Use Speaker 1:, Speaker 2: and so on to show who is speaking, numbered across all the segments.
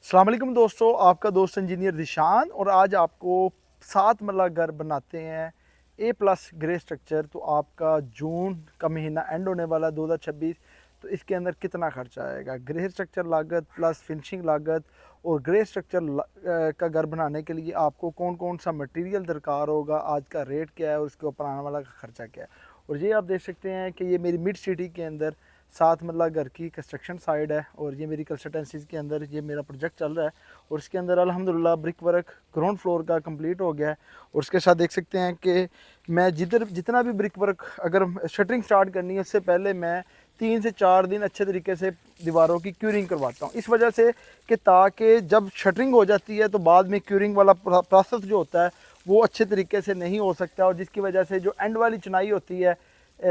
Speaker 1: अस्सलाम वालेकुम दोस्तों, आपका दोस्त इंजीनियर दिशान। और आज आपको 7 मरला घर बनाते हैं A+ ग्रे स्ट्रक्चर। तो आपका जून का महीना एंड होने वाला 2026। तो इसके अंदर कितना खर्चा आएगा, ग्रे स्ट्रक्चर लागत प्लस फिनिशिंग लागत और ग्रे स्ट्रक्चर का घर बनाने के लिए आपको कौन कौन सा मटेरियल दरकार होगा, आज का रेट क्या है और उसके ऊपर आने वाला खर्चा क्या है। और ये आप देख सकते हैं कि ये मेरी मिड सिटी के अंदर 7 मरला घर की कंस्ट्रक्शन साइड है और ये मेरी कंसल्टेंसीज़ के अंदर ये मेरा प्रोजेक्ट चल रहा है। और इसके अंदर अल्हम्दुलिल्लाह ब्रिक वर्क ग्राउंड फ्लोर का कंप्लीट हो गया है। और उसके साथ देख सकते हैं कि मैं जितना भी ब्रिक वर्क अगर शटरिंग स्टार्ट करनी है उससे पहले मैं 3 से 4 दिन अच्छे तरीके से दीवारों की क्यूरिंग करवाता हूँ, इस वजह से कि ताकि जब शटरिंग हो जाती है तो बाद में क्यूरिंग वाला प्रोसेस जो होता है वो अच्छे तरीके से नहीं हो सकता। और जिसकी वजह से जो एंड वाली चुनाई होती है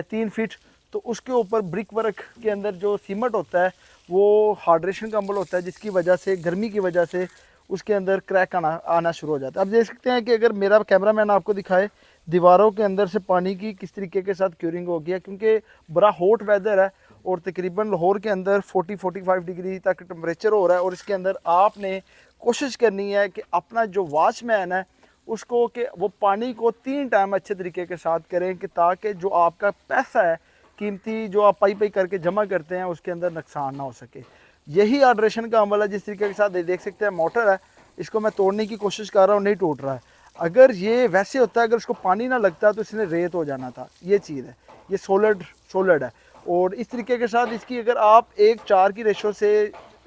Speaker 1: 3 फीट, तो उसके ऊपर ब्रिक वर्क के अंदर जो सीमेंट होता है वो हाइड्रेशन का अम्ल होता है, जिसकी वजह से गर्मी की वजह से उसके अंदर क्रैक आना शुरू हो जाता है। अब देख सकते हैं कि अगर मेरा कैमरामैन आपको दिखाए दीवारों के अंदर से पानी की किस तरीके के साथ क्यूरिंग हो गया, क्योंकि बड़ा हॉट वेदर है और तकरीबन लाहौर के अंदर 40-45 डिग्री तक टेम्परेचर हो रहा है। और इसके अंदर आपने कोशिश करनी है कि अपना जो वॉचमैन है उसको कि वो पानी को 3 टाइम अच्छे तरीके के साथ करें, कि ताकि जो आपका पैसा है कीमती जो आप पाई करके जमा करते हैं उसके अंदर नुकसान ना हो सके। यही हाइड्रेशन का अमल है। जिस तरीके के साथ देख सकते हैं मोटर है, इसको मैं तोड़ने की कोशिश कर रहा हूँ, नहीं टूट रहा है। अगर ये वैसे होता है, अगर इसको पानी ना लगता तो इसने रेत हो जाना था। ये चीज़ है, ये सोलिड है। और इस तरीके के साथ इसकी अगर आप 1:4 की रेशो से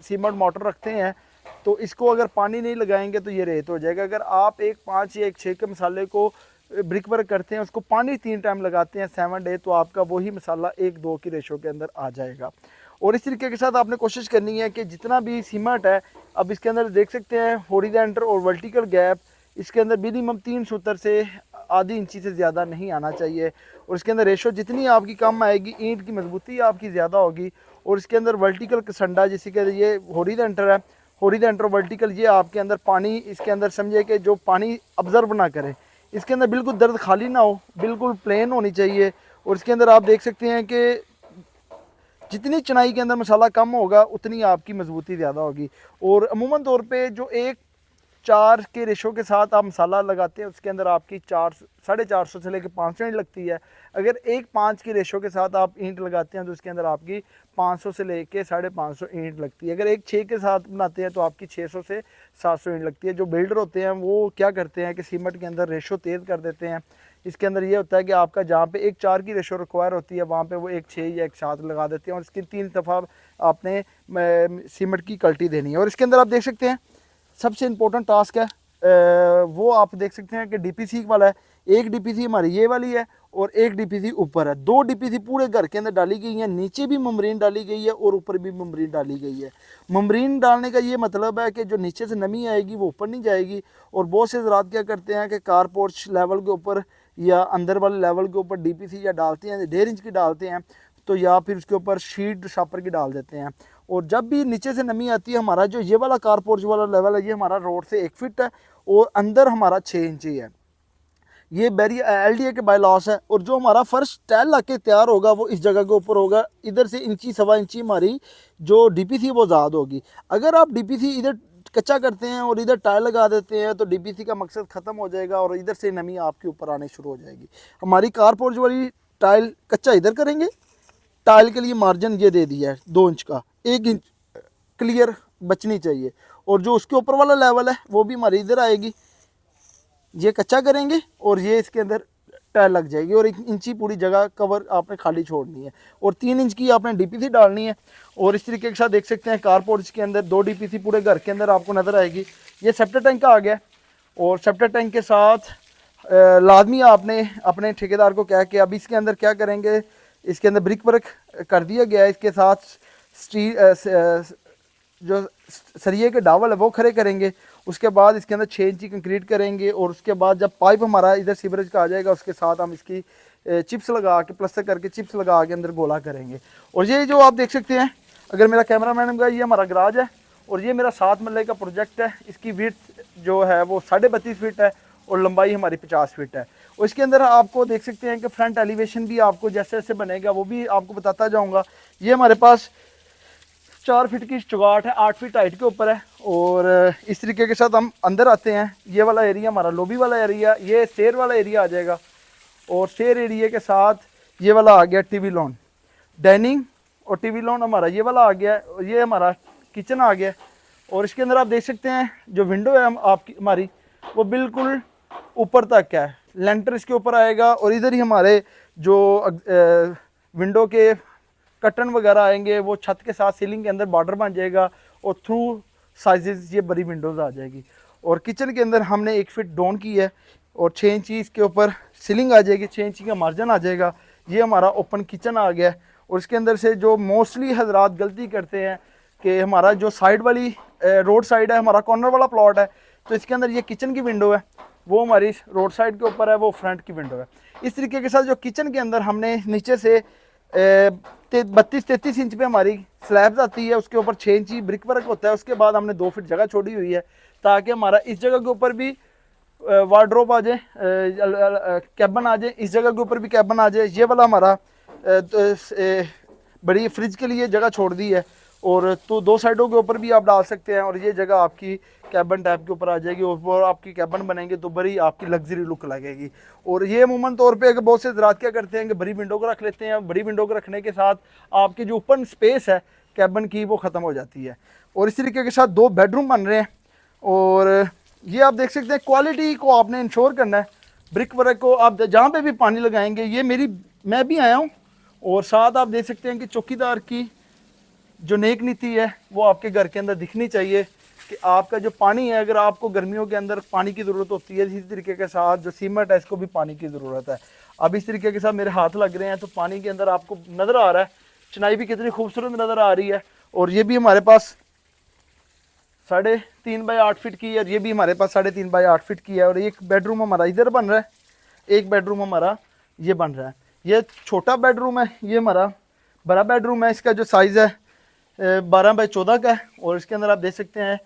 Speaker 1: सीमेंट मोटर रखते हैं तो इसको अगर पानी नहीं लगाएंगे तो ये रेत हो जाएगा। अगर आप 1:5 या 1:6 के मसाले को ब्रिक वर्क करते हैं, उसको पानी 3 टाइम लगाते हैं 7 डे, तो आपका वही मसाला 1:2 की रेशो के अंदर आ जाएगा। और इस तरीके के साथ आपने कोशिश करनी है कि जितना भी सीमेंट है, अब इसके अंदर देख सकते हैं हॉरिजॉन्टल और वर्टिकल गैप इसके अंदर मिनिमम 3 सूत्र से आधी इंची से ज़्यादा नहीं आना चाहिए। और इसके अंदर रेशो जितनी आपकी कम आएगी, ईंट की मजबूती आपकी ज़्यादा होगी। और इसके अंदर वर्टिकल कसंडा, जिसके ये हॉरिजॉन्टल है, हॉरिजॉन्टल वर्टिकल, ये आपके अंदर पानी इसके अंदर समझे कि जो पानी ऑब्जर्व ना करे, इसके अंदर बिल्कुल दर्द खाली ना हो, बिल्कुल प्लेन होनी चाहिए। और इसके अंदर आप देख सकते हैं कि जितनी चनाई के अंदर मसाला कम होगा उतनी आपकी मजबूती ज़्यादा होगी। और अमूमन तौर पे जो 1:4 के रेशो के साथ आप मसाला लगाते हैं उसके अंदर आपकी 400-450 से लेकर 500 ईंट लगती है। अगर 1:5 की रेशो के साथ आप ईंट लगाते हैं तो उसके अंदर आपकी 500 से लेकर 550 ईंट लगती है। अगर 1:6 के साथ बनाते हैं तो आपकी 600 से 700 ईंट लगती है। जो बिल्डर होते हैं वो क्या करते हैं कि सीमेंट के अंदर रेशो तेज़ कर देते हैं। इसके अंदर ये होता है कि आपका जहाँ पे 1:4 की रेशो रिक्वायर होती है वहाँ पे वो 1:6 या 1:7 लगा देते हैं। और इसकी 3 दफ़ा आपने सीमेंट की क्वालिटी देनी है। और इसके अंदर आप देख सकते हैं सबसे इम्पोर्टेंट टास्क है, वो आप देख सकते हैं कि डीपीसी वाला है। एक डीपीसी हमारी ये वाली है और एक डीपीसी ऊपर है। 2 डीपीसी पूरे घर के अंदर डाली गई है, नीचे भी ममरीन डाली गई है और ऊपर भी ममरीन डाली गई है। ममरीन डालने का ये मतलब है कि जो नीचे से नमी आएगी वो ऊपर नहीं जाएगी। और बहुत से हज़रात क्या करते हैं कि कारपोर्च लेवल के ऊपर या अंदर वाले लेवल के ऊपर डीपीसी या डालते हैं, 1.5 इंच की डालते हैं, तो या फिर उसके ऊपर शीट शापर की डाल देते हैं। और जब भी नीचे से नमी आती है, हमारा जो ये वाला कारपोर्च वाला लेवल है ये हमारा रोड से 1 फीट है और अंदर हमारा 6 इंची है। ये LDA के बायलॉस है। और जो हमारा फर्श टाइल लाके तैयार होगा वो इस जगह के ऊपर होगा। इधर से इंची सवा इंची हमारी जो डीपीसी वो ज़्यादा होगी। अगर आप डीपीसी इधर कच्चा करते हैं और इधर टाइल लगा देते हैं तो डीपीसी का मकसद ख़त्म हो जाएगा और इधर से नमी आपके ऊपर आने शुरू हो जाएगी। हमारी कारपोर्च वाली टाइल कच्चा इधर करेंगे, टाइल के लिए मार्जिन ये दे दिया है 2 इंच का, 1 इंच क्लियर बचनी चाहिए। और जो उसके ऊपर वाला लेवल है वो भी हमारी इधर आएगी, ये कच्चा करेंगे और ये इसके अंदर टाइल लग जाएगी और 1 इंची पूरी जगह कवर आपने खाली छोड़नी है। और 3 इंच की आपने डीपीसी डालनी है। और इस तरीके के साथ देख सकते हैं कारपोर्च के अंदर 2 डीपीसी पूरे घर के अंदर आपको नज़र आएगी। ये सेप्टर टैंक का आ गया। और सेप्टर टैंक के साथ लाजमी आपने अपने ठेकेदार को कहा कि अब इसके अंदर क्या करेंगे, इसके अंदर ब्रिक वर्क कर दिया गया है, इसके साथ स्टील जो सरिये के डावल है वो खड़े करेंगे। उसके बाद इसके अंदर 6 इंची कंक्रीट करेंगे। और उसके बाद जब पाइप हमारा इधर सीवरेज का आ जाएगा उसके साथ हम इसकी चिप्स लगा के प्लास्टर करके चिप्स लगा के अंदर गोला करेंगे। और ये जो आप देख सकते हैं, अगर मेरा कैमरा मैन का, ये हमारा गराज है और ये मेरा 7 मरले का प्रोजेक्ट है। इसकी विड्थ जो है वो 32.5 फीट है और लंबाई हमारी 50 फीट है। और इसके अंदर आपको देख सकते हैं कि फ्रंट एलिवेशन भी आपको जैसे जैसे बनेगा वो भी आपको बताता जाऊँगा। ये हमारे पास 4 फीट की चौगाट है, 8 फीट हाइट के ऊपर है। और इस तरीके के साथ हम अंदर आते हैं। ये वाला एरिया हमारा लॉबी वाला एरिया, ये स्टेयर वाला एरिया आ जाएगा। और स्टेयर एरिया के साथ ये वाला आ गया टीवी लॉन, डाइनिंग और टीवी लॉन हमारा ये वाला आ गया। और ये हमारा किचन आ गया। और इसके अंदर आप देख सकते हैं जो विंडो है आपकी हमारी वो बिल्कुल ऊपर तक है, लेंटर इसके ऊपर आएगा। और इधर ही हमारे जो विंडो के कर्टन वगैरह आएंगे वो छत के साथ सीलिंग के अंदर बॉर्डर बन जाएगा और थ्रू साइजेस ये बड़ी विंडोज़ आ जाएगी। और किचन के अंदर हमने 1 फीट डाउन की है और 6 इंची इसके ऊपर सीलिंग आ जाएगी, 6 इंची का मार्जिन आ जाएगा। ये हमारा ओपन किचन आ गया। और इसके अंदर से जो मोस्टली हजरात गलती करते हैं कि हमारा जो साइड वाली रोड साइड है, हमारा कॉर्नर वाला प्लॉट है, तो इसके अंदर ये किचन की विंडो है, वो हमारी रोड साइड के ऊपर है, वो फ्रंट की विंडो है। इस तरीके के साथ जो किचन के अंदर हमने नीचे से 32-33 इंच पे हमारी स्लैब्स आती है, उसके ऊपर 6 इंची ब्रिक वर्क होता है। उसके बाद हमने 2 फीट जगह छोड़ी हुई है ताकि हमारा इस जगह के ऊपर भी वार्डरोब आ जाए, कैबन आ जाए, इस जगह के ऊपर भी कैबन आ जाए। ये वाला हमारा बड़ी फ्रिज के लिए जगह छोड़ दी है। और तो 2 साइडों के ऊपर भी आप डाल सकते हैं। और ये जगह आपकी कैबन टाइप के ऊपर आ जाएगी और आपकी कैबन बनेंगे तो बड़ी आपकी लग्जरी लुक लगेगी। और ये अमूमन तौर पे अगर बहुत से हज़रात क्या करते हैं कि बड़ी विंडो को रख लेते हैं, बड़ी विंडो को रखने के साथ आपकी जो ओपन स्पेस है कैबन की वो ख़त्म हो जाती है। और इस तरीके के साथ 2 बेडरूम बन रहे हैं। और ये आप देख सकते हैं क्वालिटी को आपने इंश्योर करना है। ब्रिक वर्क को आप जहाँ पे भी पानी लगाएंगे, ये मैं भी आया हूँ। और साथ आप देख सकते हैं कि चौकीदार की जो नेक नीति है वो आपके घर के अंदर दिखनी चाहिए कि आपका जो पानी है, अगर आपको गर्मियों के अंदर पानी की ज़रूरत होती है, इसी तरीके के साथ जो सीमेंट है इसको भी पानी की ज़रूरत है। अब इस तरीके के साथ मेरे हाथ लग रहे हैं तो पानी के अंदर आपको नज़र आ रहा है, चिनाई भी कितनी खूबसूरत नज़र आ रही है। और ये भी हमारे पास 3.5 बाई 8 फीट की है और ये भी हमारे पास 3.5 बाई 8 फीट की है। और एक बेडरूम हमारा इधर बन रहा है, एक बेडरूम हमारा ये बन रहा है। ये छोटा बेडरूम है, ये हमारा बड़ा बेडरूम है। इसका जो साइज़ है 12 बाई 14 का है। और इसके अंदर आप देख सकते हैं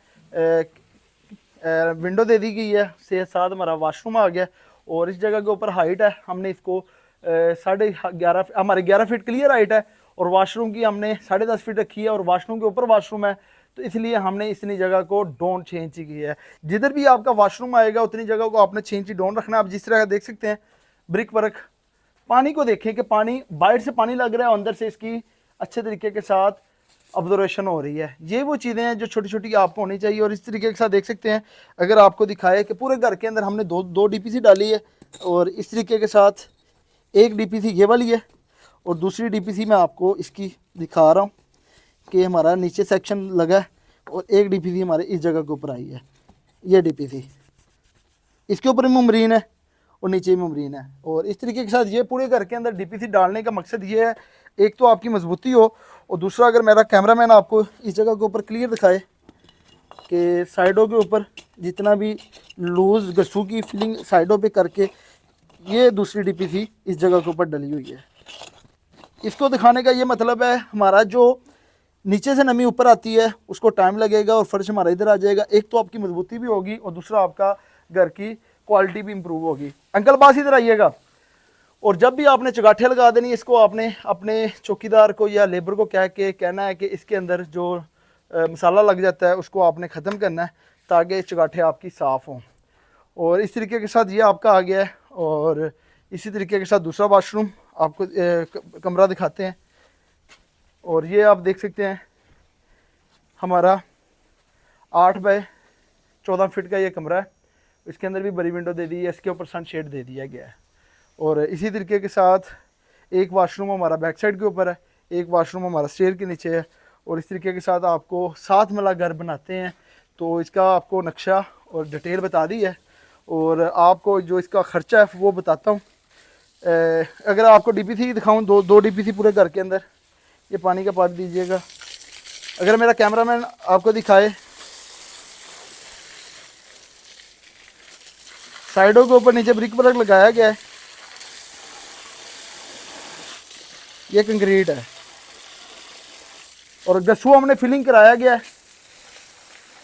Speaker 1: विंडो दे दी गई है, से साथ हमारा वाशरूम आ गया। और इस जगह के ऊपर हाइट है, हमने इसको 11.5 हमारे 11 फीट क्लियर हाइट है। और वाशरूम की हमने 10.5 फीट रखी है और वाशरूम के ऊपर वाशरूम है, तो इसलिए हमने इतनी जगह को डाउन 6 इंची की है। जिधर भी आपका वाशरूम आएगा उतनी जगह को आपने 6 इंची डाउन रखना है। आप जिस तरह देख सकते हैं ब्रिक वर्क, पानी को देखें कि पानी बाहर से पानी लग रहा है, अंदर से इसकी अच्छे तरीके के साथ ऑब्जर्वेशन हो रही है। ये वो चीज़ें हैं जो छोटी छोटी आपको होनी चाहिए। और इस तरीके के साथ देख सकते हैं, अगर आपको दिखाए कि पूरे घर के अंदर हमने दो DPC डाली है। और इस तरीके के साथ एक DPC ये वाली है और दूसरी DPC मैं आपको इसकी दिखा रहा हूँ कि हमारा नीचे सेक्शन लगा है और एक DPC हमारे इस जगह के ऊपर आई है। ये DPC इसके ऊपर ममरीन है और नीचे ममरीन है। और इस तरीके के साथ ये पूरे घर के अंदर DPC डालने का मकसद ये है, एक तो आपकी मजबूती हो और दूसरा अगर मेरा कैमरामैन आपको इस जगह के ऊपर क्लियर दिखाए कि साइडों के ऊपर जितना भी लूज़ गसू की फिलिंग साइडों पे करके ये दूसरी DPC इस जगह के ऊपर डली हुई है। इसको दिखाने का ये मतलब है हमारा जो नीचे से नमी ऊपर आती है उसको टाइम लगेगा और फर्श हमारा इधर आ जाएगा। एक तो आपकी मजबूती भी होगी और दूसरा आपका घर की क्वालिटी भी इम्प्रूव होगी। अंकल पास इधर आइएगा। और जब भी आपने चगाठे लगा देनी, इसको आपने अपने चौकीदार को या लेबर को कह के कहना है कि इसके अंदर जो मसाला लग जाता है उसको आपने ख़त्म करना है ताकि चगाठे आपकी साफ़ हों। और इस तरीके के साथ ये आपका आ गया है। और इसी तरीके के साथ दूसरा वाशरूम आपको कमरा दिखाते हैं। और ये आप देख सकते हैं हमारा 8 बाई 14 फीट का ये कमरा है। इसके अंदर भी बड़ी विंडो दे दी है, इसके ऊपर सन शेड दे दिया गया है। और इसी तरीके के साथ एक वाशरूम हमारा बैक साइड के ऊपर है, एक वाशरूम हमारा स्टेयर के नीचे है। और इस तरीके के साथ आपको साथ मिला घर बनाते हैं तो इसका आपको नक्शा और डिटेल बता दी है। और आपको जो इसका ख़र्चा है वो बताता हूँ। अगर आपको DPC दिखाऊँ, दो DPC पूरे घर के अंदर, ये पानी का पार्ट दीजिएगा। अगर मेरा कैमरामैन आपको दिखाए, साइडों के ऊपर नीचे ब्रिक वर्क लगाया गया है, ये कंक्रीट है। और गसू हमने फिलिंग कराया गया है,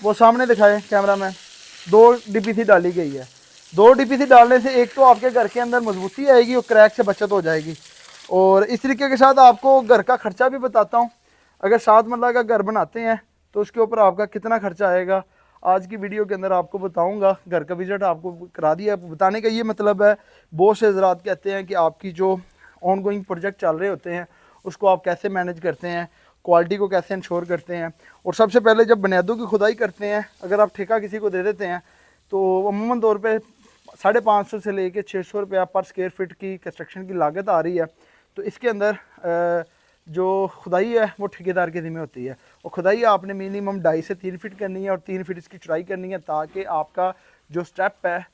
Speaker 1: वो सामने दिखाए कैमरामैन। 2 DPC डाली गई है। 2 DPC डालने से एक तो आपके घर के अंदर मजबूती आएगी और क्रैक से बचत हो जाएगी। और इस तरीके के साथ आपको घर का खर्चा भी बताता हूँ। अगर 7 मरला का घर बनाते हैं तो उसके ऊपर आपका कितना खर्चा आएगा, आज की वीडियो के अंदर आपको बताऊंगा। घर का विजिट आपको करा दिया। बताने का ये मतलब है, बहुत से हज़रात कहते हैं कि आपकी जो ऑन गोइंग प्रोजेक्ट चल रहे होते हैं उसको आप कैसे मैनेज करते हैं, क्वालिटी को कैसे इंश्योर करते हैं। और सबसे पहले जब बुनियादों की खुदाई करते हैं, अगर आप ठेका किसी को दे देते हैं तो अमूमन तौर पे 550 से लेके 600 रुपया पर स्क्वायर फीट की कंस्ट्रक्शन की लागत आ रही है। तो इसके अंदर जो खुदाई है वो ठेकेदार के ज़िम्मे होती है। और खुदाई आपने मिनिमम 2.5 से 3 फीट करनी है और 3 फीट इसकी चौड़ाई करनी है, ताकि आपका जो स्टेप है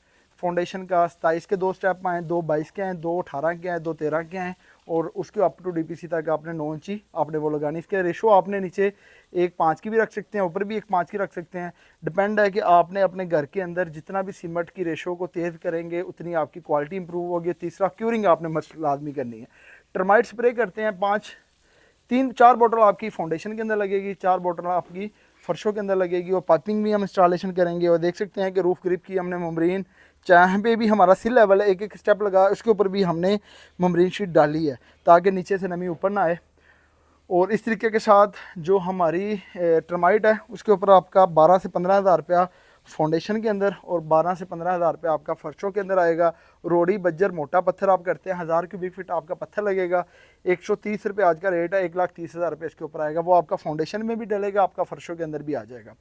Speaker 1: फाउंडेशन का 27 के 2 स्टेप आएँ, 2 22 के हैं, 2 18 के हैं, 2 13 के हैं, और उसके अप टू डीपीसी तक आपने 9 इंची आपने वो लगानी। इसके रेशो आपने नीचे 1:5 की भी रख सकते हैं, ऊपर भी 1:5 की रख सकते हैं। डिपेंड है कि आपने अपने घर के अंदर जितना भी सीमेंट की रेशो को तेज़ करेंगे उतनी आपकी क्वालिटी इंप्रूव होगी। तीसरा, क्यूरिंग आपने मस्ट लाजमी करनी है। टर्माइट स्प्रे करते हैं 4 बोतल आपकी फाउंडेशन के अंदर लगेगी, 4 बोतल आपकी फर्शों के अंदर लगेगी, और पाइपिंग भी हम इंस्टॉलेशन करेंगे। और देख सकते हैं कि रूफ ग्रिप की हमने ममरीन, जहाँ पे भी हमारा सिल लेवल है, एक एक स्टेप लगा, उसके ऊपर भी हमने ममरीन शीट डाली है ताकि नीचे से नमी ऊपर ना आए। और इस तरीके के साथ जो हमारी टर्माइट है उसके ऊपर आपका 12 से 15 हज़ार रुपया फाउंडेशन के अंदर और 12 से 15 हज़ार रुपया आपका फर्शों के अंदर आएगा। रोड़ी बज्जर मोटा पत्थर आप करते हैं, 1000 क्यूबिक फीट आपका पत्थर लगेगा। 130 रुपये आज का रेट है, 1,30,000 रुपये इसके ऊपर आएगा। वो आपका फाउंडेशन में भी डलेगा, आपका फर्शों के अंदर भी आ जाएगा।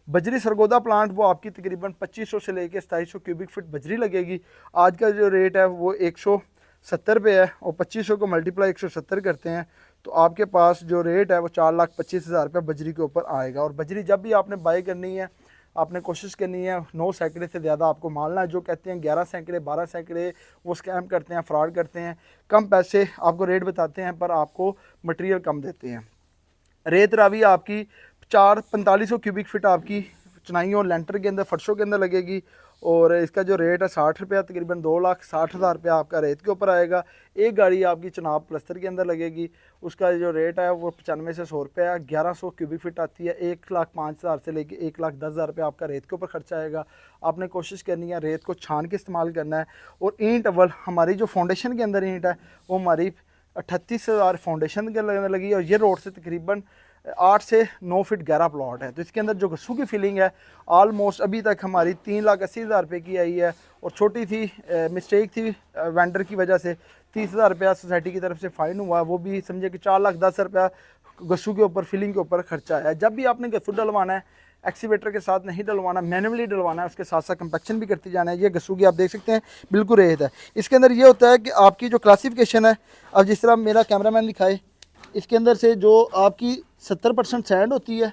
Speaker 1: बजरी सरगोदा प्लांट वो आपकी तकरीबन 2500 से लेकर 2700 क्यूबिक फीट बजरी लगेगी। आज का जो रेट है वो 170 रुपये है, और 2500 को मल्टीप्लाई 170 करते हैं तो आपके पास जो रेट है वो 4,25,000 रुपये बजरी के ऊपर आएगा। और बजरी जब भी आपने बाई करनी है, आपने कोशिश करनी है 9 सैकड़े से ज़्यादा आपको मालना है। जो कहते हैं 11 सैकड़े 12 सैकड़े, वो स्कैम करते हैं, फ्रॉड करते हैं, कम पैसे आपको रेट बताते हैं पर आपको मटेरियल कम देते हैं। रेत रावी आपकी 4500 क्यूबिक फीट आपकी चुनाई और लेंटर के अंदर फर्शों के अंदर लगेगी। और इसका जो रेट है 60 रुपया, तकरीबन 2,60,000 रुपया आपका रेत के ऊपर आएगा। एक गाड़ी आपकी चुनाव प्लस्तर के अंदर लगेगी, उसका जो रेट है वो 95 से 100 रुपया है। 1100 क्यूबिक फीट आती है, 1,05,000 से लेके 1,10,000 रुपया आपका रेत के ऊपर खर्चा आएगा। आपने कोशिश करनी है रेत को छान के इस्तेमाल करना है। और ईंट अव्वल हमारी जो फाउंडेशन के अंदर ईंट है वो हमारी 38,000 फाउंडेशन के अंदर लगी है, और ये रोड से तकरीबन 8 से 9 फीट गहरा प्लॉट है। तो इसके अंदर जो गस्सू की फिलिंग है ऑलमोस्ट अभी तक हमारी 3,80,000 रुपये की आई है, और छोटी थी मिस्टेक थी वेंडर की वजह से 30,000 रुपया सोसाइटी की तरफ से फ़ाइन हुआ। वो भी समझे कि 4,10,000 रुपया गस्सू के ऊपर फिलिंग के ऊपर खर्चा है। जब भी आपने गस्सू डलवाना है, एक्सीवेटर के साथ नहीं डलवाना, मैनुअली डलवाना है, उसके साथ साथ कंपैक्शन भी करती जाना है। ये गस्सू की आप देख सकते हैं बिल्कुल रेत है। इसके अंदर ये होता है कि आपकी जो क्लासिफिकेशन है, अब जिस तरह मेरा कैमरामैन दिखाए, इसके अंदर से जो आपकी 70% सैंड होती है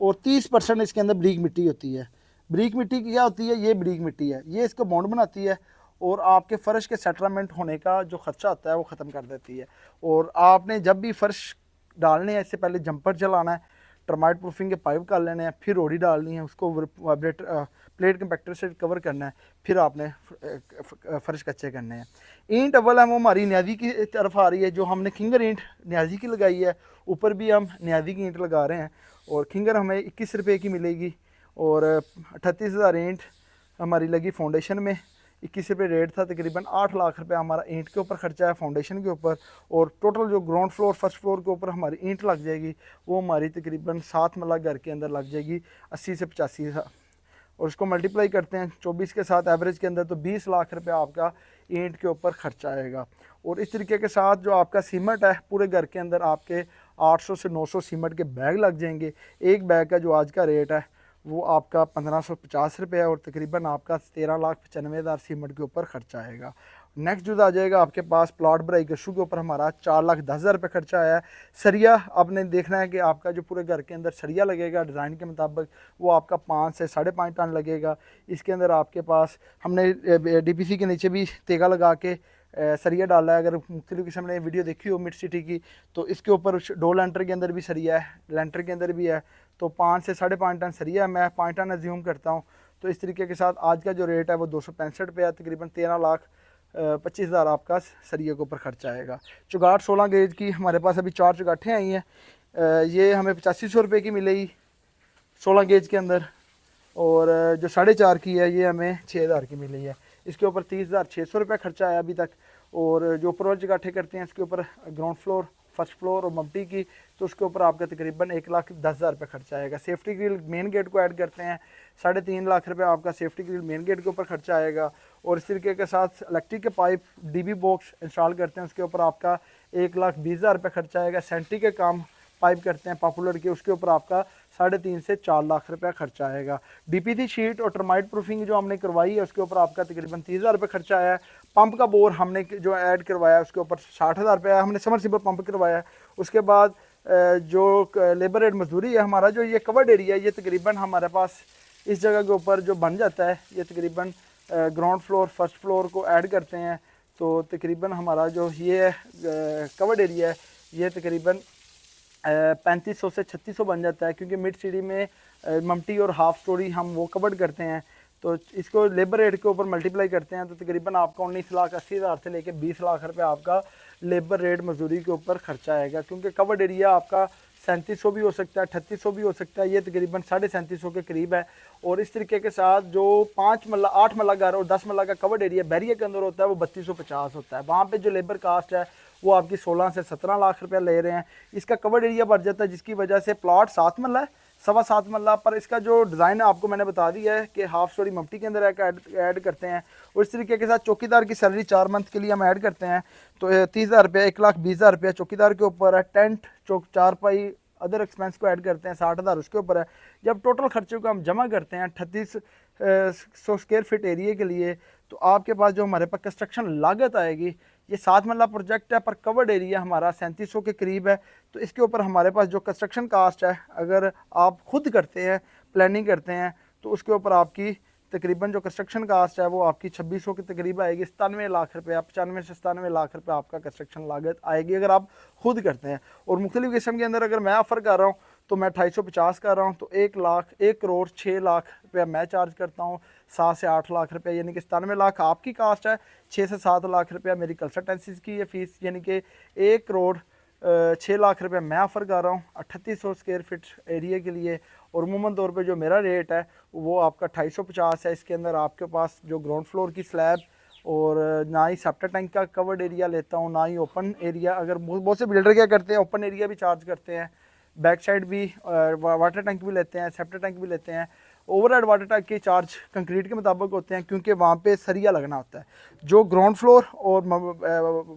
Speaker 1: और 30% इसके अंदर ब्रीक मिट्टी होती है। ब्रीक मिट्टी क्या होती है? ये ब्रीक मिट्टी है, ये इसका बॉन्ड बनाती है और आपके फ़र्श के सेटलमेंट होने का जो ख़र्चा होता है वो ख़त्म कर देती है। और आपने जब भी फ़र्श डालने हैं इससे पहले जंपर चलाना है, टर्माइट प्रूफिंग के पाइप कर लेने हैं, फिर रोड़ी डालनी है, उसको प्लेट कंपैक्टर से कवर करना है, फिर आपने फ़र्श कच्चे करने हैं। ईंट अव्वल है वो हमारी न्याजी की तरफ आ रही है, जो हमने खिंगर ईंट न्याजी की लगाई है, ऊपर भी हम न्याजी की ईंट लगा रहे हैं। और खिंगर हमें 21 रुपये की मिलेगी, और 38,000 ईंट हमारी लगी फाउंडेशन में। 21 रुपये रेट था, तकरीबन 8 लाख रुपये हमारा ईंट के ऊपर खर्चा है फाउंडेशन के ऊपर। और टोटल जो ग्राउंड फ्लोर फर्स्ट फ्लोर के ऊपर हमारी ईंट लग जाएगी वो हमारी तकरीबन 7 मरला घर के अंदर लग जाएगी 80 से 85। और उसको मल्टीप्लाई करते हैं 24 के साथ एवरेज के अंदर, तो 20 लाख रुपये आपका ईंट के ऊपर खर्चा आएगा। और इस तरीके के साथ जो आपका सीमेंट है पूरे घर के अंदर आपके 800 से 900 सीमेंट के बैग लग जाएंगे। एक बैग का जो आज का रेट है वो आपका 1550 रुपये है, और तकरीबन आपका 13,95,000 सीमेंट के ऊपर खर्चा आएगा। नेक्स्ट जो आ जाएगा आपके पास प्लॉट भराई गस्सू के ऊपर हमारा 4,10,000 रुपये खर्चा आया है। सरिया आपने देखना है कि आपका जो पूरे घर के अंदर सरिया लगेगा डिज़ाइन के मुताबिक, वो आपका 5 से 5.5 टन लगेगा। इसके अंदर आपके पास हमने DPC के नीचे भी तेगा लगा के सरिया डाला है। अगर मुख्तलिफ किस्म ने वीडियो देखी हो मिड सिटी की, तो इसके ऊपर 2 लेंटर के अंदर भी सरिया है, लेंटर के अंदर भी है, तो 5 से 5.5 टन सरिया, मैं 5 टन अज्यूम करता हूँ। तो इस तरीके के साथ आज का जो रेट है वो 265 रुपये है, तकरीबन 13,25,000 आपका सरिये के ऊपर खर्चा आएगा। चुगाट 16 गेज की हमारे पास अभी 4 चुगाटें आई हैं, ये हमें 8500 रुपये की मिलेगी 16 गेज के अंदर। और जो 4.5 की है ये हमें 6,000 की मिली है। इसके ऊपर 30,600 रुपये खर्चा आया अभी तक। और जो ऊपर वाले चुगाठे करते हैं इसके ऊपर ग्राउंड फ्लोर फर्स्ट फ्लोर और मम्टी की, तो उसके ऊपर आपका तकरीबन 1,10,000 रुपये खर्चा आएगा। सेफ्टी ग्रिल मेन गेट को ऐड करते हैं, 3.5 लाख रुपये आपका सेफ्टी ग्रिल मेन गेट के ऊपर खर्चा आएगा। और इस तरीके के साथ इलेक्ट्रिक के पाइप DB बॉक्स इंस्टॉल करते हैं, उसके ऊपर आपका 1,20,000 रुपये खर्चा आएगा। सेंट्री के काम पाइप करते हैं पॉपुलर के, उसके ऊपर आपका 3.5 से 4 लाख रुपया खर्चा आएगा। DPC शीट और टर्माइट प्रूफिंग जो हमने करवाई है उसके ऊपर आपका तकरीबन 30,000 रुपये खर्चा आया है। पंप का बोर हमने जो ऐड करवाया उसके ऊपर 60,000 रुपया हमने समरसीबल पंप करवाया है। उसके बाद जो लेबर रेट मजदूरी है हमारा, जो ये कवर्ड एरिया है, ये तकरीबन हमारे पास इस जगह के ऊपर जो बन जाता है, ये तकरीबन ग्राउंड फ्लोर फर्स्ट फ्लोर को ऐड करते हैं, तो तकरीबन हमारा जो ये कवर्ड एरिया है ये तकरीबन 3500 से 3600 बन जाता है, क्योंकि मिड सीढ़ी में मम्टी और हाफ स्टोरी हम वो कवर्ड करते हैं। तो इसको लेबर रेट के ऊपर मल्टीप्लाई करते हैं तो तकरीबन आपका 19,80,000 से लेके 20 लाख रुपए आपका लेबर रेट मजदूरी के ऊपर खर्चा आएगा, क्योंकि कवर्ड एरिया आपका 3700 भी हो सकता है, 3800 भी हो सकता है, ये तकरीबन 3750 के करीब है। और इस तरीके के साथ जो 5 मल्ला 8 मल्ला घर और 10 मल्ला का कवर्ड एरिया बैरियर के अंदर होता है वो 3250 होता है। वहाँ पे जो लेबर कास्ट है वो आपकी 16 से 17 लाख रुपया ले रहे हैं। इसका कवर्ड एरिया बढ़ जाता है, जिसकी वजह से प्लॉट 7 मल्ला है, 7.25 मल्ला पर इसका जो डिज़ाइन है आपको मैंने बता दिया है कि हाफ स्टोरी मम्टी के अंदर ऐड करते हैं। और इस तरीके के साथ चौकीदार की सैलरी 4 मंथ के लिए हम ऐड करते हैं, तो 30,000 रुपया 1,20,000 रुपया चौकीदार के ऊपर है। टेंट चौक चारपाई अदर एक्सपेंस को ऐड करते हैं, 60,000 उसके ऊपर है। जब टोटल खर्चे को हम जमा करते हैं 3800 स्क्वायर फीट एरिया के लिए, तो आपके पास जो हमारे पास कंस्ट्रक्शन लागत आएगी, ये 7 मरला प्रोजेक्ट है पर कवर्ड एरिया हमारा 3700 के करीब है। तो इसके ऊपर हमारे पास जो कंस्ट्रक्शन कास्ट है, अगर आप खुद करते हैं प्लानिंग करते हैं तो उसके ऊपर आपकी तकरीबन जो कंस्ट्रक्शन कास्ट है वो आपकी 2600 के तकरीब आएगी। 97 लाख रुपये, 95 से 97 लाख रुपये आपका कंस्ट्रक्शन लागत आएगी अगर आप खुद करते हैं। और मुख्तलिफ किस्म के अंदर अगर मैं ऑफ़र कर रहा हूँ तो मैं 250 कर रहा हूँ, तो 1 करोड़ 6 लाख रुपया मैं चार्ज करता हूँ, 7 से 8 लाख रुपया यानी कि 97 लाख आपकी कास्ट है, 6 से 7 लाख रुपया मेरी कंसल्टेंसीज की है फीस, यानी कि 1 करोड़ 6 लाख रुपये मैं ऑफ़र कर रहा हूँ 3800 स्क्वायर फीट एरिया के लिए। और अमूमन तौर पे जो मेरा रेट है वो आपका 250 है। इसके अंदर आपके पास जो ग्राउंड फ्लोर की स्लैब और ना ही सेप्टर टैंक का कवर्ड एरिया लेता हूँ, ना ही ओपन एरिया। अगर बहुत से बिल्डर क्या करते हैं ओपन एरिया भी चार्ज करते हैं, बैक साइड भी वाटर टैंक भी लेते हैं, सेप्टर टैंक भी लेते हैं। ओवरहेड वाटर टैंक के चार्ज कंक्रीट के मुताबिक होते हैं, क्योंकि वहाँ पे सरिया लगना होता है। जो ग्राउंड फ्लोर और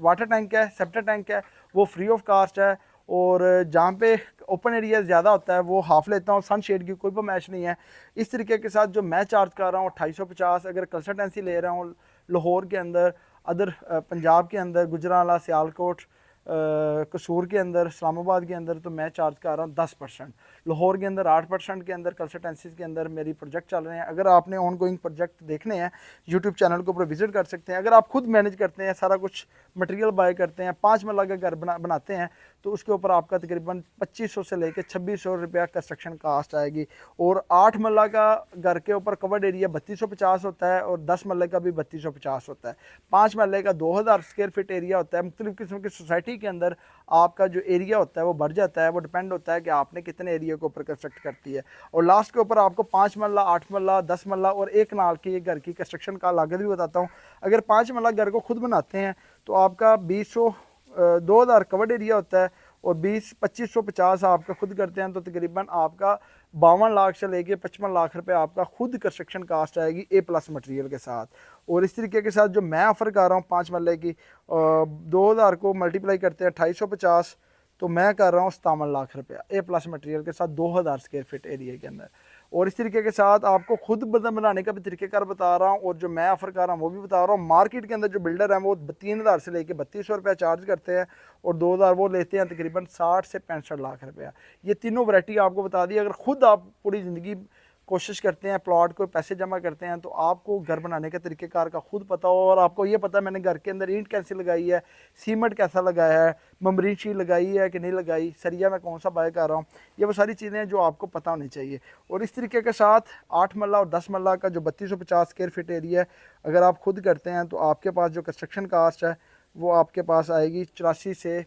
Speaker 1: वाटर टैंक है, सेप्टर टैंक है, वो फ्री ऑफ कास्ट है। और जहाँ पे ओपन एरिया ज़्यादा होता है वो हाफ लेता हूँ, सन शेड की कोई भी मैच नहीं है। इस तरीके के साथ जो मैं चार्ज कर रहा हूँ 250, अगर कंसल्टेंसी ले रहा हूँ लाहौर के अंदर, अदर पंजाब के अंदर, गुजरांवाला, सियालकोट, कसूर के अंदर, इस्लामाबाद के अंदर, तो मैं चार्ज कर रहा हूँ 10%। लाहौर के अंदर 8% के अंदर कंसल्टेंसीज के अंदर मेरी प्रोजेक्ट चल रहे हैं। अगर आपने ऑन गोइंग प्रोजेक्ट देखने हैं यूट्यूब चैनल के ऊपर विजिट कर सकते हैं। अगर आप खुद मैनेज करते हैं, सारा कुछ मटेरियल बाय करते हैं, 5 मरला का घर बनाते हैं, तो उसके ऊपर आपका तकरीबन 2500 से लेकर 2600 रुपया कंस्ट्रक्शन कास्ट आएगी। और 8 मरला का घर के ऊपर कवर्ड एरिया 3250 होता है और 10 मरले का भी 3250 होता है। 5 मरले का 2000 स्क्वायर फीट एरिया होता है। मुख्तलिफ किस्म की सोसाइटी के अंदर आपका जो एरिया होता है वो बढ़ जाता है, वो डिपेंड होता है कि आपने कितने एरिया के ऊपर कंस्ट्रक्ट करती है। और लास्ट के ऊपर आपको 5 मरला, 8 मरला, 10 मरला और 1 नाल की घर की कंस्ट्रक्शन का लागत भी बताता हूँ। अगर 5 मरला घर को खुद बनाते हैं तो आपका 2000 कवर्ड एरिया होता है और 2550 आपका खुद करते हैं, तो तकरीबन आपका 52 लाख से लेके 55 लाख रुपए आपका खुद कंस्ट्रक्शन कास्ट आएगी A+ मटेरियल के साथ। और इस तरीके के साथ जो मैं ऑफ़र कर रहा हूँ 5 मरले की 2000 को मल्टीप्लाई करते हैं 250, तो मैं कर रहा हूँ 57 लाख रुपया A+ मटेरियल के साथ 2000 स्क्वायर फीट एरिया के अंदर। और इस तरीके के साथ आपको खुद बनाने का भी तरीक़ेकार बता रहा हूँ, और जो मैं ऑफ़र कर रहा हूँ वो भी बता रहा हूँ। मार्केट के अंदर जो बिल्डर हैं वो 3000 से लेके 3200 रुपया चार्ज करते हैं और 2000 वो लेते हैं तकरीबन 60 से 65 लाख रुपया। ये तीनों वैरायटी आपको बता दी। अगर खुद आप पूरी ज़िंदगी कोशिश करते हैं, प्लॉट को पैसे जमा करते हैं, तो आपको घर बनाने का तरीक़ेकार का खुद पता हो। और आपको ये पता है मैंने घर के अंदर ईंट कैसे लगाई है, सीमेंट कैसा लगाया है, ममरीन शीट लगाई है कि नहीं लगाई, सरिया मैं कौन सा बाय कर रहा हूँ, ये वो सारी चीज़ें जो आपको पता होनी चाहिए। और इस तरीके के साथ 8 मरला और 10 मरला का जो 3250 स्क्वायर फीट एरिया है, अगर आप खुद करते हैं तो आपके पास जो कंस्ट्रक्शन कास्ट है वो आपके पास आएगी 84 से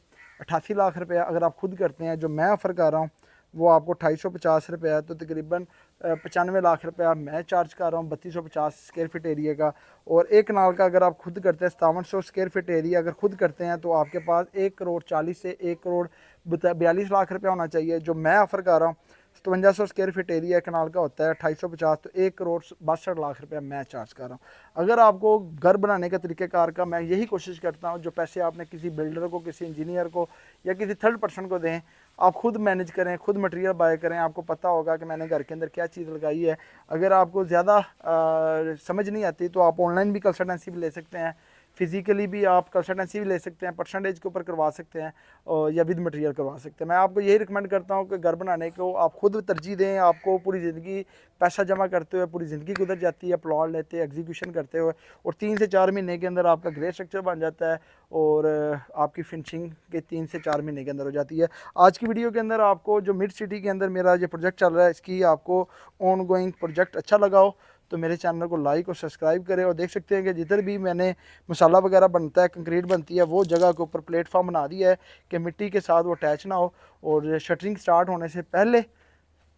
Speaker 1: 88 लाख रुपया। अगर आप खुद करते हैं, जो मैं ऑफ़र कर रहा हूँ वो आपको 250 रुपया है, तो तकरीबन 95 लाख रुपया मैं चार्ज कर रहा हूँ 3250 स्क्वायर फीट एरिया का। और एक कनाल का अगर आप खुद करते हैं 5700 स्क्वायर फीट एरिया अगर खुद करते हैं तो आपके पास 1 करोड़ 40 से 1 करोड़ 42 लाख रुपया होना चाहिए। जो मैं ऑफ़र कर रहा हूँ 5700 स्क्वायर फीट एरिया कनाल का होता है 2850, तो 1 करोड़ 62 लाख रुपया मैं चार्ज कर रहा हूँ। अगर आपको घर बनाने का तरीक़ेकार का मैं यही कोशिश करता हूँ, जो पैसे आपने किसी बिल्डर को, किसी इंजीनियर को या किसी थर्ड पर्सन को दें, आप खुद मैनेज करें, खुद मटेरियल बाय करें। आपको पता होगा कि मैंने घर के अंदर क्या चीज़ लगाई है। अगर आपको ज़्यादा समझ नहीं आती तो आप ऑनलाइन भी कंसल्टेंसी भी ले सकते हैं, फिजिकली भी आप कंसल्टेंसी भी ले सकते हैं, परसेंटेज के ऊपर करवा सकते हैं और या विद मटेरियल करवा सकते हैं। मैं आपको यही रिकमेंड करता हूँ कि घर बनाने को आप खुद तरजीह दें। आपको पूरी ज़िंदगी पैसा जमा करते हुए पूरी ज़िंदगी गुजर जाती है, प्लॉट लेते हैं, एग्जीक्यूशन करते हुए, और 3 से 4 महीने के अंदर आपका ग्रे स्ट्रक्चर बन जाता है और आपकी फिनिशिंग के 3 से 4 महीने के अंदर हो जाती है। आज की वीडियो के अंदर आपको जो मिड सिटी के अंदर मेरा ये प्रोजेक्ट चल रहा है, इसकी आपको ऑन गोइंग प्रोजेक्ट अच्छा लगा हो तो मेरे चैनल को लाइक और सब्सक्राइब करें। और देख सकते हैं कि जिधर भी मैंने मसाला वगैरह बनता है, कंक्रीट बनती है, वो जगह के ऊपर प्लेटफॉर्म बना दिया है कि मिट्टी के साथ वो अटैच ना हो। और शटरिंग स्टार्ट होने से पहले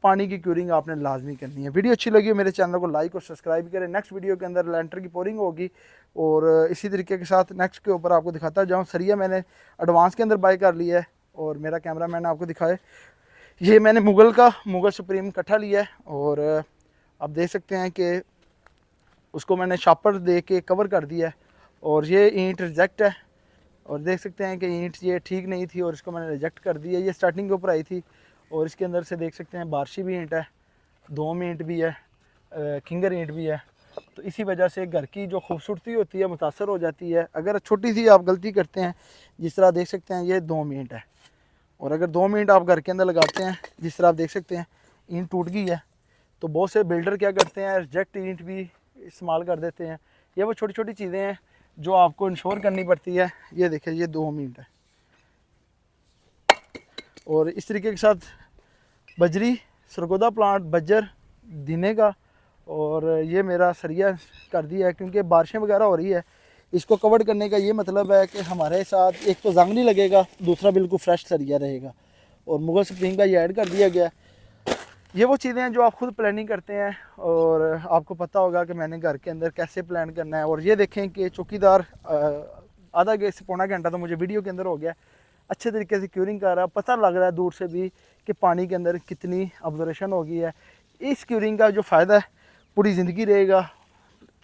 Speaker 1: पानी की क्यूरिंग आपने लाजमी करनी है। वीडियो अच्छी लगी हो मेरे चैनल को लाइक और सब्सक्राइब करें। नेक्स्ट वीडियो के अंदर लेंटर की पोरिंग होगी और इसी तरीके के साथ नेक्स्ट के ऊपर आपको दिखाता जाऊँ। सरिया मैंने एडवांस के अंदर बाय कर लिया है और मेरा कैमरा मैन आपको दिखाए, ये मैंने मुगल सुप्रीम कट्ठा लिया है और आप देख सकते हैं कि उसको मैंने शापर दे के कवर कर दिया है। और ये ईंट रिजेक्ट है और देख सकते हैं कि ईंट ये ठीक नहीं थी और इसको मैंने रिजेक्ट कर दिया। ये स्टार्टिंग के ऊपर आई थी और इसके अंदर से देख सकते हैं बारशी भी ईंट है, दोम ईंट भी है, किंगर ईंट भी है। तो इसी वजह से घर की जो खूबसूरती होती है मुतासर हो जाती है। अगर छोटी सी आप गलती करते हैं, जिस तरह देख सकते हैं ये दोम ईंट है, और अगर 2 मिनट आप घर के अंदर लगाते हैं, जिस तरह आप देख सकते हैं ईंट टूट गई है, तो बहुत से बिल्डर क्या करते हैं रिजेक्ट ईंट भी इस्तेमाल कर देते हैं। ये वो छोटी छोटी चीज़ें हैं जो आपको इंश्योर करनी पड़ती है। ये देखिए ये 2 मिनट है और इस तरीके के साथ बजरी सरगोदा प्लांट बजर दिने का, और ये मेरा सरिया कर दिया है क्योंकि बारिशें वगैरह हो रही है। इसको कवर करने का ये मतलब है कि हमारे साथ एक तो जंग नहीं लगेगा, दूसरा बिल्कुल फ्रेश सरिया रहेगा। और मुगल सुप्रीम का ये ऐड कर दिया गया। ये वो चीज़ें हैं जो आप खुद प्लानिंग करते हैं और आपको पता होगा कि मैंने घर के अंदर कैसे प्लान करना है। और ये देखें कि चौकीदार आधा से पौना घंटा तो मुझे वीडियो के अंदर हो गया, अच्छे तरीके से क्यूरिंग कर रहा है। पता लग रहा है दूर से भी कि पानी के अंदर कितनी ऑब्जर्वेशन हो गई है। इस क्यूरिंग का जो फ़ायदा है पूरी ज़िंदगी रहेगा।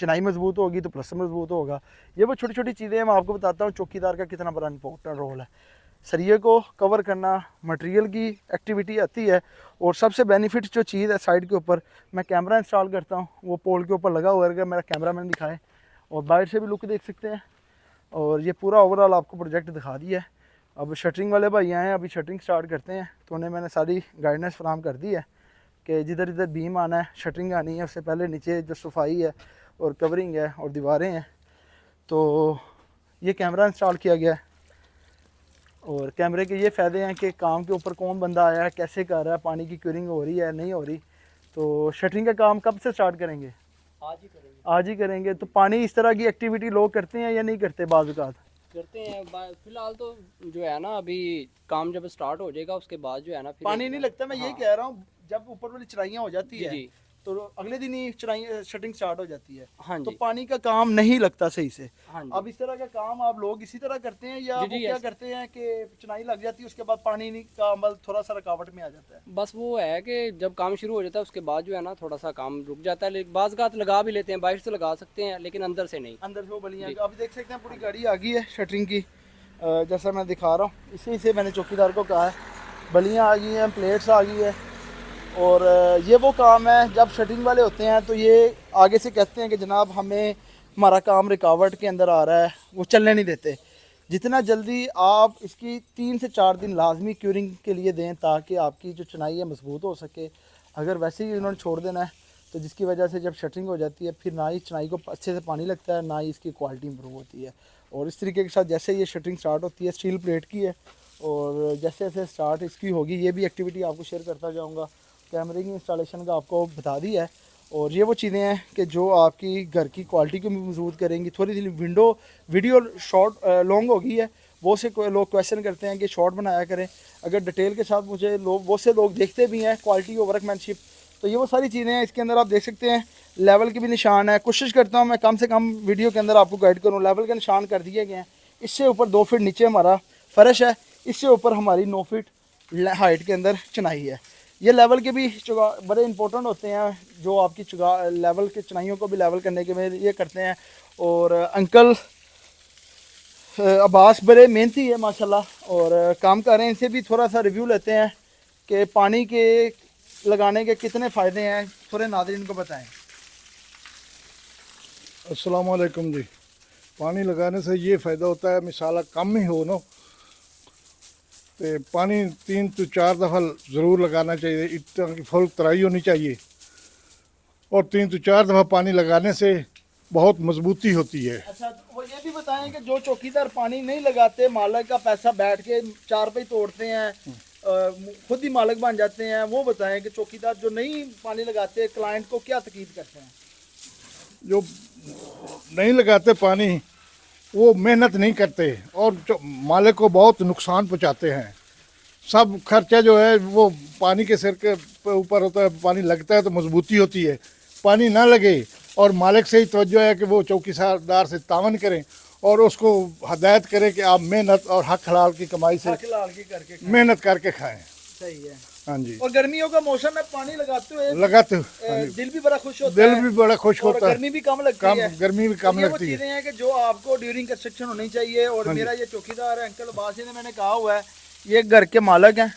Speaker 1: चिनाई मजबूत होगी तो प्लस मजबूत होगा। ये वो छोटी छोटी चीज़ें मैं आपको बताता हूँ चौकीदार का कितना बड़ा इंपॉर्टेंट रोल है। सरिये को कवर करना, मटेरियल की एक्टिविटी आती है। और सबसे बेनिफिट जो चीज़ है साइड के ऊपर मैं कैमरा इंस्टॉल करता हूँ, वो पोल के ऊपर लगा हुआ है, मेरा कैमरा मैन दिखाए और बाहर से भी लुक देख सकते हैं। और ये पूरा ओवरऑल आपको प्रोजेक्ट दिखा दिया है। अब शटरिंग वाले भाई आए हैं, अभी शटरिंग स्टार्ट करते हैं, तो उन्हें मैंने सारी गाइडेंस फराहम कर दी है कि जिधर जिधर बीम आना है, शटरिंग आनी है, उससे पहले नीचे जो सफाई है और कवरिंग है और दीवारें हैं। तो ये कैमरा इंस्टॉल किया गया है और कैमरे के ये फ़ायदे हैं कि काम के ऊपर कौन बंदा आया है, कैसे कर रहा है, पानी की क्यूरिंग हो रही है नहीं हो रही। तो शटरिंग का काम कब से स्टार्ट करेंगे? आज ही करेंगे। तो पानी इस तरह की एक्टिविटी लोग करते हैं या नहीं करते? बाज़ औक़ात
Speaker 2: करते हैं। फिलहाल तो जो है ना, अभी काम जब स्टार्ट हो जाएगा उसके बाद जो है ना, फिर
Speaker 1: पानी नहीं लगता। मैं ये कह रहा हूँ जब ऊपर वाली चढ़ाइयाँ हो जाती है
Speaker 2: जी
Speaker 1: तो अगले दिन ही चढ़ाई शटरिंग स्टार्ट हो जाती है।
Speaker 2: हाँ
Speaker 1: तो
Speaker 2: जी
Speaker 1: पानी का काम नहीं लगता सही से।
Speaker 2: हाँ जी
Speaker 1: अब इस तरह का काम आप लोग इसी तरह करते हैं या
Speaker 2: जी
Speaker 1: वो
Speaker 2: जी
Speaker 1: क्या करते हैं कि चुनाई लग जाती है उसके बाद पानी नहीं का अमल थोड़ा सा रुकावट में आ जाता है?
Speaker 2: बस वो है कि जब काम शुरू हो जाता है उसके बाद जो है ना थोड़ा सा काम रुक जाता है। लेकिन बाज़ गात लगा भी लेते हैं, बाहर से लगा सकते हैं लेकिन अंदर से नहीं।
Speaker 1: अंदर से वो बलियाँ अभी देख सकते हैं पूरी गाड़ी आ गई है शटरिंग की। जैसा मैं दिखा रहा हूँ इसी से मैंने चौकीदार को कहा है, बलियाँ आ गई हैं, प्लेट्स आ गई है। और ये वो काम है जब शटरिंग वाले होते हैं तो ये आगे से कहते हैं कि जनाब हमें हमारा काम रुकावट के अंदर आ रहा है, वो चलने नहीं देते। जितना जल्दी आप इसकी 3 से 4 दिन लाजमी क्यूरिंग के लिए दें ताकि आपकी जो चुनाई है मजबूत हो सके। अगर वैसे ही उन्होंने छोड़ देना है तो जिसकी वजह से जब शटरिंग हो जाती है फिर ना ही चुनाई को अच्छे से पानी लगता है, ना ही इसकी क्वालिटी इंप्रूव होती है। और इस तरीके के साथ जैसे ये शटरिंग स्टार्ट होती है, स्टील प्लेट की है, और जैसे जैसे स्टार्ट इसकी होगी ये भी एक्टिविटी आपको शेयर करता जाऊँगा। कैमरे की इंस्टॉलेशन का आपको बता दिया है। और ये वो चीज़ें हैं कि जो आपकी घर की क्वालिटी को भी मजबूत करेंगी। थोड़ी सी वीडियो शॉर्ट लॉन्ग हो गई है, वो से लोग क्वेश्चन करते हैं कि शॉर्ट बनाया करें। अगर डिटेल के साथ मुझे लोग वो से लोग देखते भी हैं क्वालिटी और वर्कमैनशिप, तो ये वो सारी चीज़ें हैं इसके अंदर, आप देख सकते हैं लेवल के भी निशान है। कोशिश करता हूँ मैं कम से कम वीडियो के अंदर आपको गाइड करूँ। लेवल के निशान कर दिए गए हैं। इससे ऊपर 2 फीट नीचे हमारा फर्श है, इससे ऊपर हमारी 9 फीट हाइट के अंदर चुनाई है। ये लेवल के भी बड़े इंपॉर्टेंट होते हैं, जो आपकी लेवल के चुनाइयों को भी लेवल करने के में ये करते हैं। और अंकल अब्बास बड़े मेहनती है माशाल्लाह और काम कर रहे हैं। इनसे भी थोड़ा सा रिव्यू लेते हैं कि पानी के लगाने के कितने फ़ायदे हैं, थोड़े नाज़रीन को बताएं।
Speaker 3: अस्सलाम वालेकुम जी। पानी लगाने से ये फ़ायदा होता है, मिसाल कम ही हो ना तो पानी 3 to 4 दफ़ा ज़रूर लगाना चाहिए। इतना की फुल तराई होनी चाहिए और 3 to 4 दफ़ा पानी लगाने से बहुत मजबूती होती है।
Speaker 1: अच्छा, वो ये भी बताएं कि जो चौकीदार पानी नहीं लगाते, मालिक का पैसा बैठ के 4 पे तोड़ते हैं, खुद ही मालिक बन जाते हैं, वो बताएं कि चौकीदार जो नहीं पानी लगाते क्लाइंट को क्या तकीद करते हैं।
Speaker 3: जो नहीं लगाते पानी वो मेहनत नहीं करते और जो मालिक को बहुत नुकसान पहुंचाते हैं। सब खर्चा जो है वो पानी के सिर के ऊपर होता है। पानी लगता है तो मजबूती होती है, पानी ना लगे और मालिक से ही तवज्जो है कि वो चौकीदार से तावन करें और उसको हदायत करें कि आप मेहनत और हक हलाल की कमाई से मेहनत करके खाएं।
Speaker 1: सही है।
Speaker 3: हाँ जी।
Speaker 1: और गर्मियों का मौसम में पानी लगाते हुए दिल भी बड़ा खुश होता है,
Speaker 3: दिल भी बड़ा खुश होता है,
Speaker 1: गर्मी भी कम लगती है।
Speaker 3: गर्मी भी कम लगती है।
Speaker 1: चीज़ें हैं कि जो आपको ड्यूरिंग कंस्ट्रक्शन होनी चाहिए। और मेरा ये चौकीदार है अंकल अब्बास ने, मैंने कहा हुआ है ये घर के मालिक हैं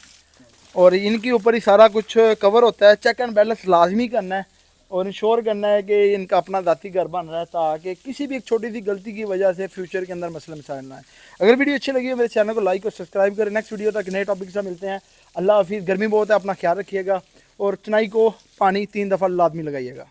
Speaker 1: और इनके ऊपर ही सारा कुछ कवर होता है। चेक एंड बैलेंस लाजमी करना है और इंश्योर करना है कि इनका अपना ज़ाती घर बन रहा है, ताकि किसी भी एक छोटी सी गलती की वजह से फ्यूचर के अंदर मसले मसाइल ना है। अगर वीडियो अच्छी लगी है मेरे चैनल को लाइक और सब्सक्राइब करें। नेक्स्ट वीडियो तक नए टॉपिक से मिलते हैं। अल्लाह हाफिज़। गर्मी बहुत है, अपना ख्याल रखिएगा और चुनाई को पानी 3 दफ़ा लाजमी लगाइएगा।